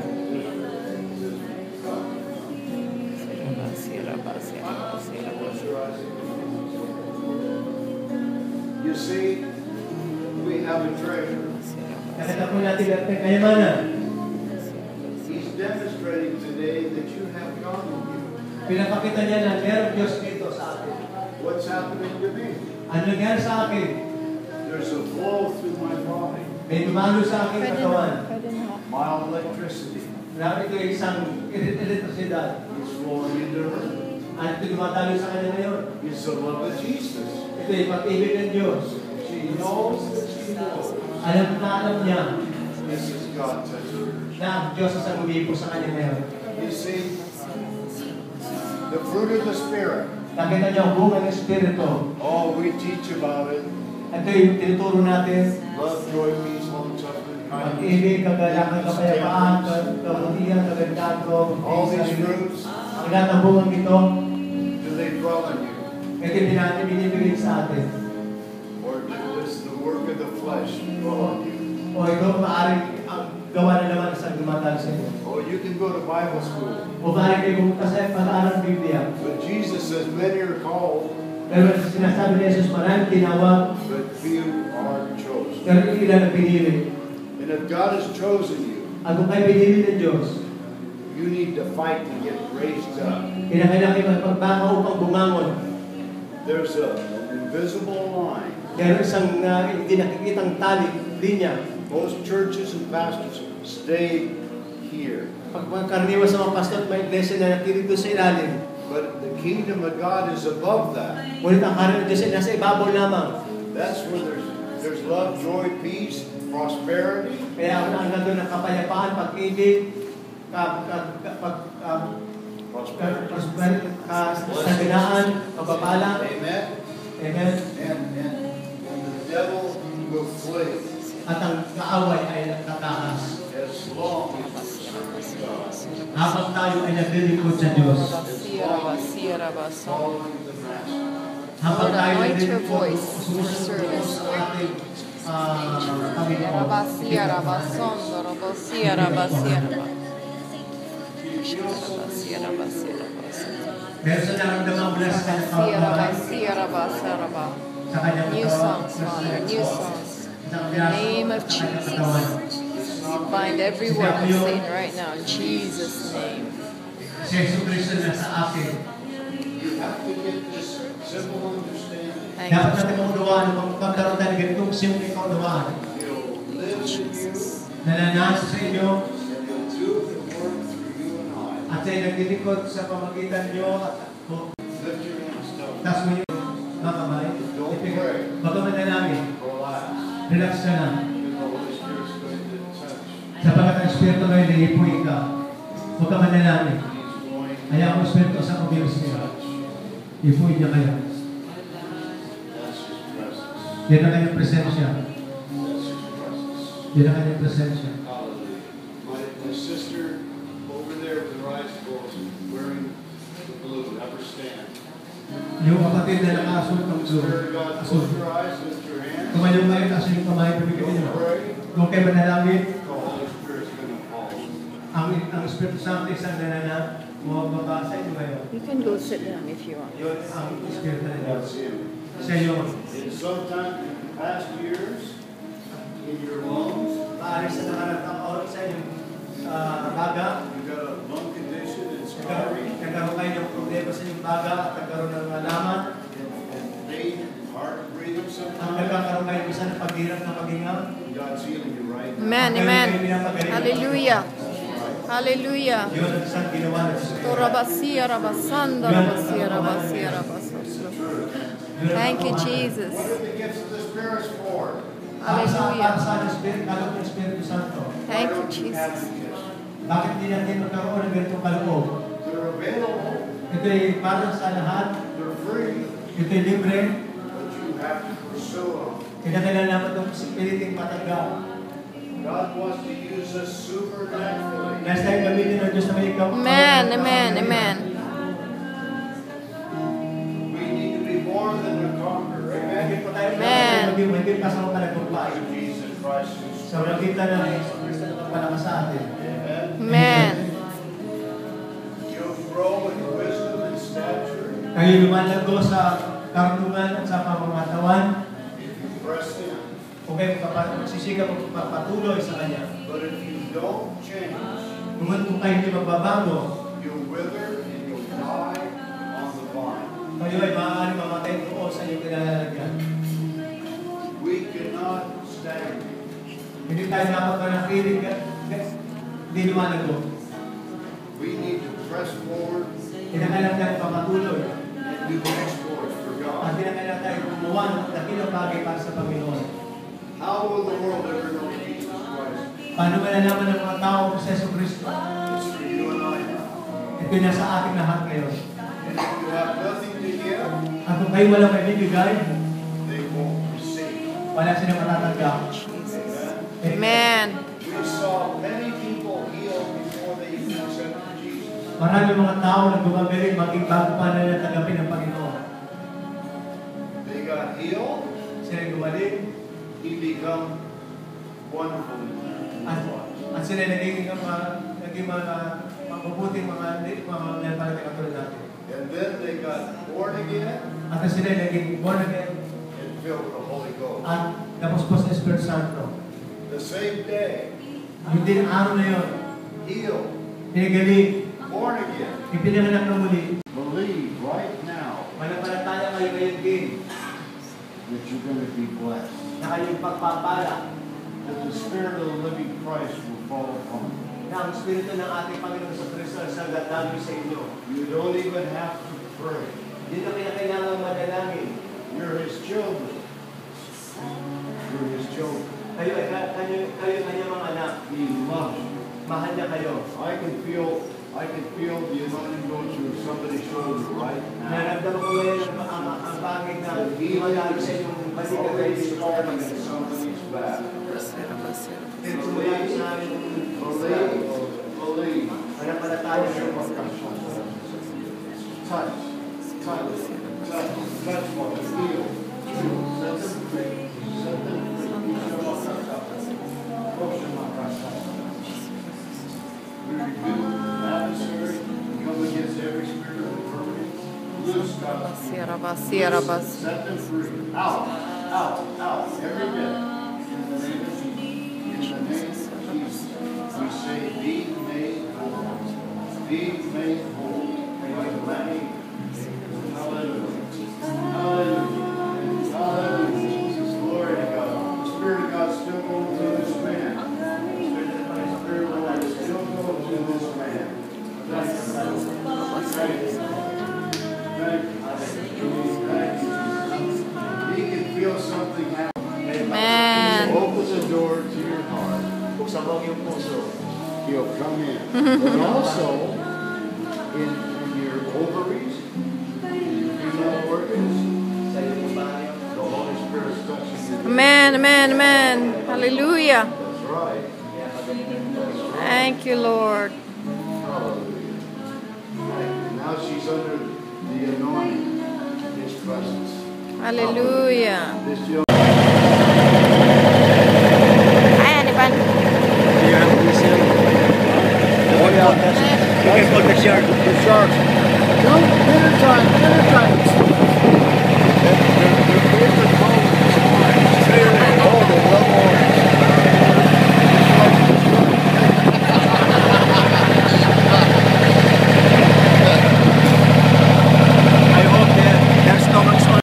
You see, we have a treasure. Nakita po natin at may kayamanan. He's demonstrating today that you have God in you. Pinapakita niya na meron Diyos dito sa atin. What's happening to me? Ano nangyari sa akin? There's a flow through my body. May dumalo sa aking katawan. Mild electricity. Grabe ito yung isang elektrisidad. It's flowing into her. At ito dumadalo sa kanya ngayon. It's the love of Jesus. Ito yung pag-ibig ng Diyos. She knows that she knows. Alam na alam niya This is God touching her. na ang Diyos ang umipo sa kanya ngayon. You see, the fruit of the Spirit. Nakita niya ang bunga ng Espiritu. Oh, we teach about it. Ito yung tinuturo natin. Love, joy, peace, long suffering, kindness. Pag-ibig, kagalakan, kapayapaan, kabutihan, kagandato, All these fruits, ang lahat ng bungang ito, do they dwell in you? ito yung natin binibigay sa atin. Or does the work of the flesh dwell on you? O ito maaaring ang gawa na naman sa dumatal sa inyo. Oh, you can go to Bible school. O maaaring kayo pumunta sa pag-aaral ng Biblia. But Jesus says, many are called, Pero sinasabi ni Jesus, maraming tinawag, but few are chosen. pero ilan ang pinili. And if God has chosen you, At kung kayo pinili ng Diyos, you need to fight to get raised up. kinakailangan kayo magpagbaka upang bumangon. There's an invisible line. Meron isang hindi nakikitang tali, linya. Most churches and pastors stay here. Pag karaniwan sa mga pastor at mga iglesia na nakinig doon sa ilalim, But the kingdom of God is above that. ngunit ang karaniwan ng Diyos ay nasa ibabaw lamang. That's where there's love, joy, peace, prosperity. Kaya ang nandun ng kapayapaan, pag-ibig, kasaganaan, kababala. Amen. Amen. And the devil will flee At ang kaaway ay tatakas. as long as we serve God. Habang tayo ay naglilingkod sa Diyos. Following the master. Habang Lord, tayo ay anoint your naglilingkod voice sumusunod for sa ating Panginoon. Rabasia, rabasondo, rabasia, rabasia, Meron sa naramdaman mula sa kanyang rabasia, rabasia, rabas. sa kanyang New katawan, songs, Father, new songs. sa In the name of sa kanyang Jesus. katawan. We bind every work of Satan right now in Jesus' name. Si Jesus Cristo na sa akin. You have to get this simple understanding. Thank Dapat you. natin maunawaan kung magkaroon tayo ng ganitong simpleng kaunawaan He'll live in you, na nanasa sa inyo and he'll do the work through you and I. at siya'y naglilingkod sa pamagitan nyo at Lift your hands up. taas mo yung mga kamay. Don't pray. Bago manalangin, Relax. Relax ka lang. because the Holy Spirit's going to touch. Sapagat ang Espiritu ngayon, nilipoy ka. Huwag ka manalangin. He's going to Hayaan mo Espiritu sa kumilos niya. Ipoy niya kayo. That's His presence. Yan ang kanyang presensya. That's His presence. Yan ang kanyang presensya. Hallelujah. My sister over there with her eyes closed, wearing the blue, never stand. Yung kapatid na nakasunod ng blue. Spirit of God, Asul. close your eyes, lift your hands. Tumayo kayo, taas yung kamay, pabigyan niyo. Pray. Kung kayo manalangin, The Holy Spirit's going to fall. ang Espiritu Santo isang nanana, bumababa sa inyo ngayon. You can go sit down if you want. Yun ang Espiritu na Diyos. That's Him. Siya yun. And sometime in past years, in your lungs, Maaari sa nakaraang sa inyong baga, you got a lung condition and scarring, nagkaroon kayo ng problema sa inyong baga at nagkaroon ng alaman. and pain, hard breathing Ang sometimes. nagkakaroon kayo isa ng paghirap ng paghinga. God's healing you right now. Amen, amen. Hallelujah. Hallelujah. Yun ang isang ginawa ng Espiritu. Torabasia rabasanda rabasia rabasia rabasoslo. Thank you, Jesus. What are the gifts of the Spirit for? Para Hallelujah. sa Espiritu, kaloob ng Espiritu Santo. Thank you, Jesus. Bakit hindi natin magkaroon ng ganitong kaloob? They're available, Ito ay para sa lahat. they're free, Ito ay libre. but you have to pursue them. Kinakailangan naman itong piliting mataga. God wants to use us supernaturally. Nasa tayo gamitin ng Diyos na may ikaw. Amen, amen, amen. We need to be more than a conqueror. Higit Amen. pa tayo. Amen. Higit pa sa mga nagpapay. Jesus Christ who Sa magitan ng Yesus Cristo na pagpalakas sa atin. Amen. Amen. You'll grow in wisdom and stature Kayo lumalago sa karunungan at sa pamamatawan. if you press in. Kung kayo magsisikap magpapatuloy sa Kanya. But if you don't change, Kung kayo hindi magbabago, you'll wither and you'll die on the vine. kayo ay maaaring mamatay doon sa inyong kinalalagyan. We cannot stagnate. Hindi tayo dapat manatiling hindi lumalago. We need to press forward Kinakailangan tayo papatuloy. and do exploits for At God. kinakailangan tayo gumawa ng dakilang bagay para sa Panginoon. How will the world ever know Jesus Christ? Paano malalaman ng mga tao kung sa Yesu Cristo? It's for you and I now. Ito na sa ating lahat ngayon. And if you have nothing to give, At kung kayo walang maibibigay, they won't receive. wala silang matatanggap. Amen. We saw many people healed before they even accepted Jesus. Marami mga tao na gumagaling maging bago pa na natanggapin ng Panginoon. They got healed, Sila gumaling he become wonderful in their at sila naging mga mabubuting mga nalpalating katulad natin. And then they got born again At sila naging born again and filled with the Holy Ghost. at napuspos ng Espiritu Santo. The same day, Yung din araw na yun, healed, pinagaling, born again. ipinanganak na muli. Believe right now Manampalataya kayo ngayon din that you're going to be blessed. na kayong pagpapala That the Spirit of the living Christ will fall upon you. na ang Espiritu ng ating Panginoon sa Kristo ay sagadami sa inyo. You don't even have to pray. Hindi na kailangan manalangin. You're His children. You're His children. Kayo kanyang mga anak. He loves you. Mahal niya kayo. I can feel the anointing go through somebody's shoulder right now. Naramdaman ko ngayon ang bagay na imalalo sa inyong balikat ay Already starting at somebody's back. Pero tumulagi sa amin Believe. manampalataya sa mga Touch. Touch one. Heal. Set them free. Set them We rebuke adversary. We come against every spirit of infirmity. Loose God. Rabasia rabasia rabasia. Set them free. Out. Every bit. In the name of Jesus. In the name of Jesus. We say, be made whole. Be made whole. By the name. Hallelujah. Jesus. Glory to God. The Spirit of God still going through this man. The Spirit of God is still going through this man. Thank you. He can feel something happen. Amen. but also in your ovaries, female organs, the Holy Spirit's touching you. Amen, amen, amen. Hallelujah. That's right. Thank you, Lord. Hallelujah. Now she's under the anointing of His presence. Hallelujah. This young Ayan, Ivan. the sharks. No, dinner time. Their favorite color is orange. Oh, they love orange. I hope their stomachs are.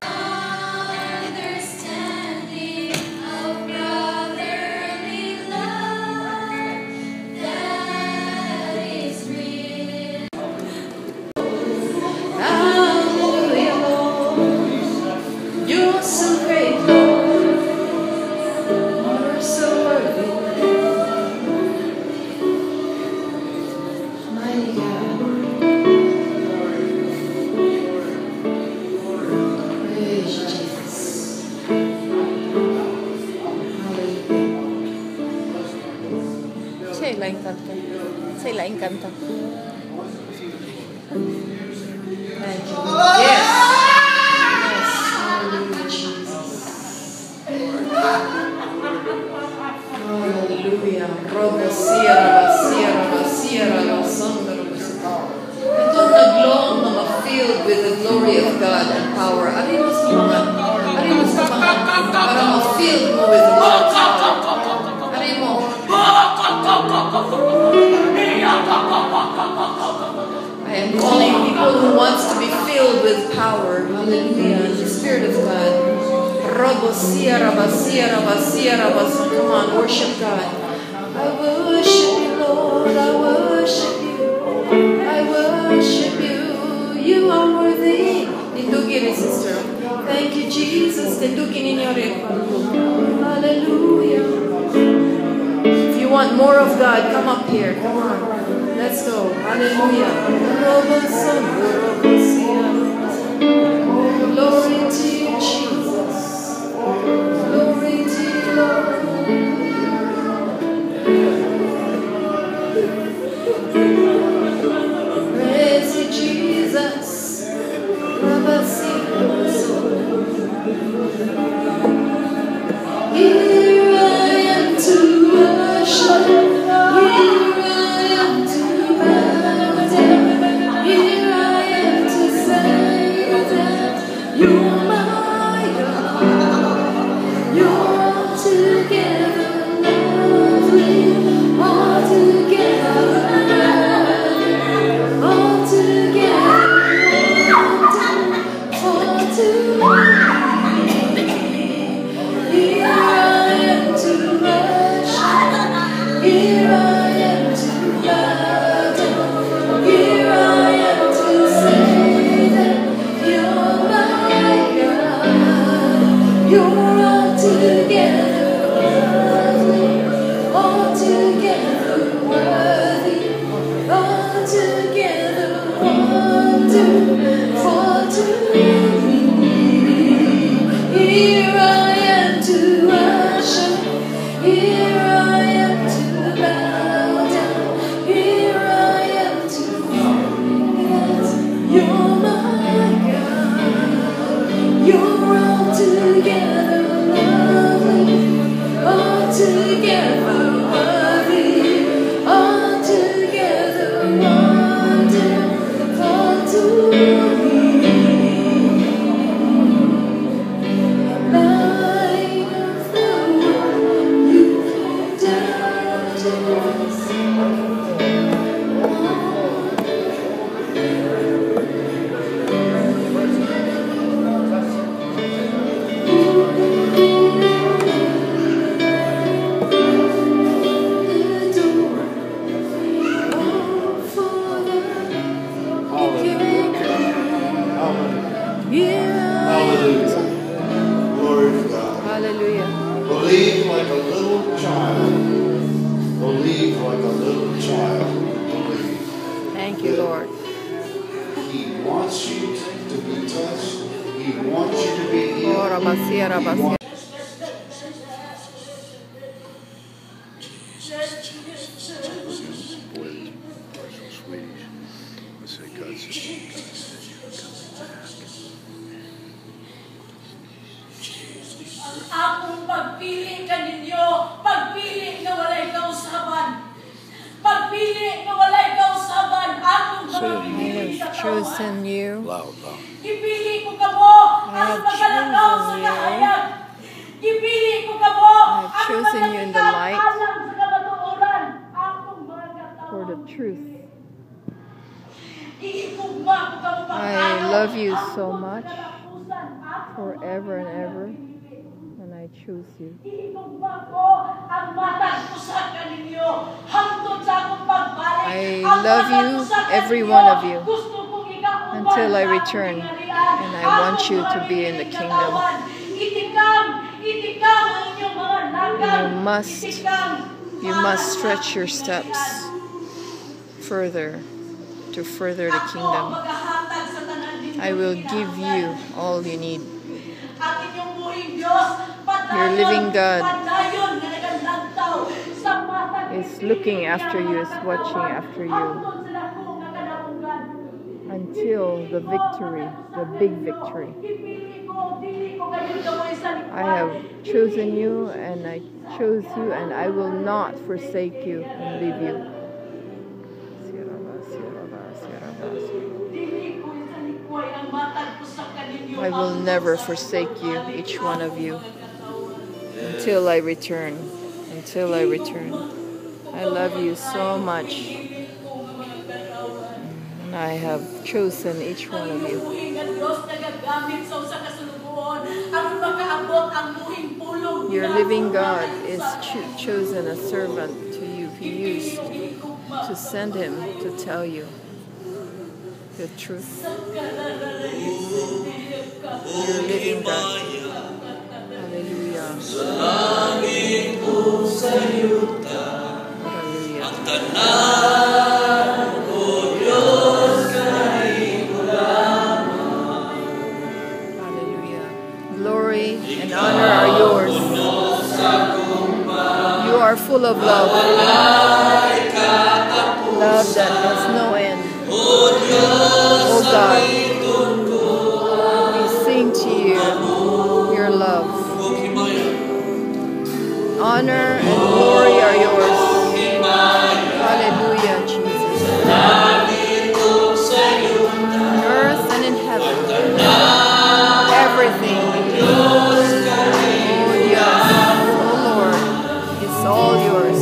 You're so great, Lord. You're so worthy. Mighty God. Praise you, Jesus. Hallelujah. Say la encanta. Say la encanta. Thank you. Yes. Hallelujah. Robo Sierra, ito naglong na ma-filled with the glory of God and power. Arimos ka mga, para ma-filled mo with the Lord's power. Arimo. I am calling people who wants to be filled with power. Hallelujah. The Spirit of God. Robo Sierra, come on, worship God. I worship you, Lord, I worship you. I worship you. You are worthy. Tindukin, sister. Thank you, Jesus. Tindukin ninyo rin. Hallelujah. If you want more of God, come up here. Come on. Let's go. Hallelujah. Glory to you, Jesus. Glory to you, Lord. Praise you, Jesus. Here I am to worship. Here I am to bow down. Here I am to say that you're my God. You're altogether lovely, altogether worthy, altogether wonderful to me. Here I am to worship. Here I am to bow down. Here I am to say that you're my God. You're altogether lovely, altogether worthy, altogether wonderful to me. Here I am to worship. Here I am to bow down. Here I am to say you're my God. You're altogether lovely, altogether worthy, altogether wonderful to me. Light of the world, you came down to us. Hallelujah. Glory to God. Hallelujah. Believe like a little child. Believe like a little child. Lord. He wants you to be touched. He wants you to be healed. Oh, rabasia, rabasia. Akong pagpili kaninyo, pagpili na walay kausaban. Pagpili na walay kausaban, akong pagpili sa Chosen you. Ipili ko kamo, ang magalakaw sa kahayag. Ipili ko kamo, ang chosen you in the light alam sa kamatuoran. Akong mga katao. for the truth. Iigugma ko kamo I love you so akong much, kalapusan, akong forever and ever, and I choose you. iigugma ko ang matag pusa kaninyo. Hangtod sa akong pagbalik. I Ang love matag you, pusa every kaninyo. one of you, Gusto kong ikauban until I sa return, akong pinarian. and I want you to be in the kingdom. Itikang ang inyong mga lakad. You must stretch your steps further to further the kingdom. I will give you all you need. Your living God is looking after you, is watching after you until the victory, the big victory. I have chosen you and I chose you and I will not forsake you and leave you. I will never forsake you, each one of you, until I return. Until I return. I love you so much. And I have chosen each one of you. Your living God is chosen a servant to you. He used to send him to tell you the truth. Your living God. Hallelujah. Hallelujah. Glory and honor are yours. You are full of love. Love that has no end. Oh God, we sing to you your love. Honor and glory are yours. Hallelujah, Jesus. On earth and in heaven. Everything. Oh yes. Oh Lord. It's all yours.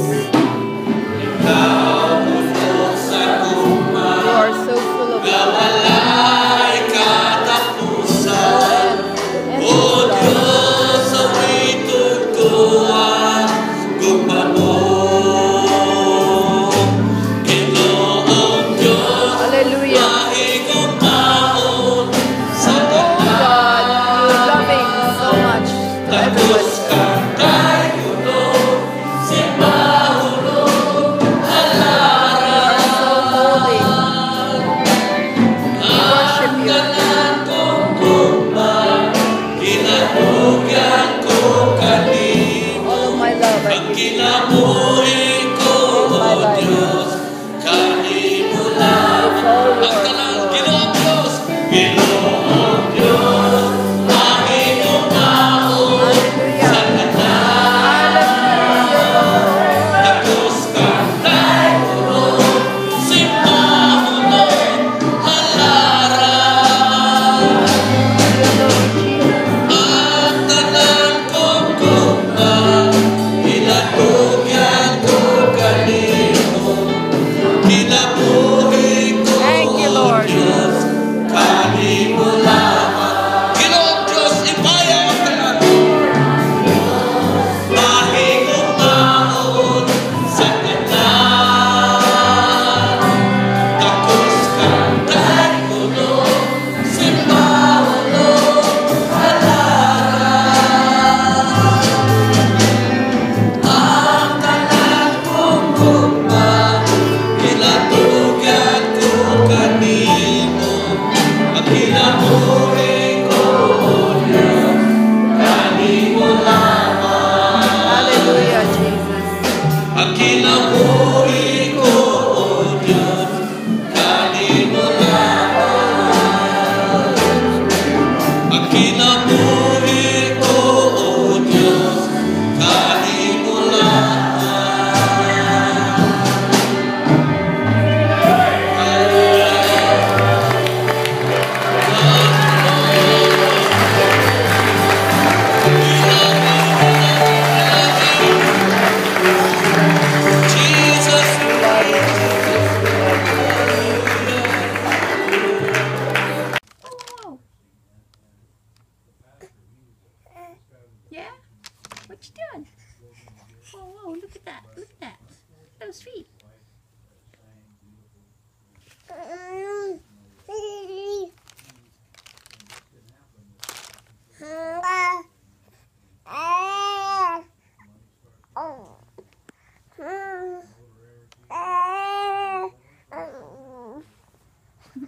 Yeah,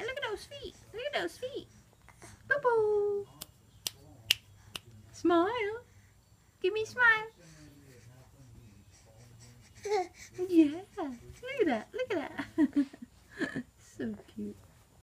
look at those feet. Look at those feet. Boo-boo. Smile. Give me a smile. Yeah. Look at that. Look at that. So cute.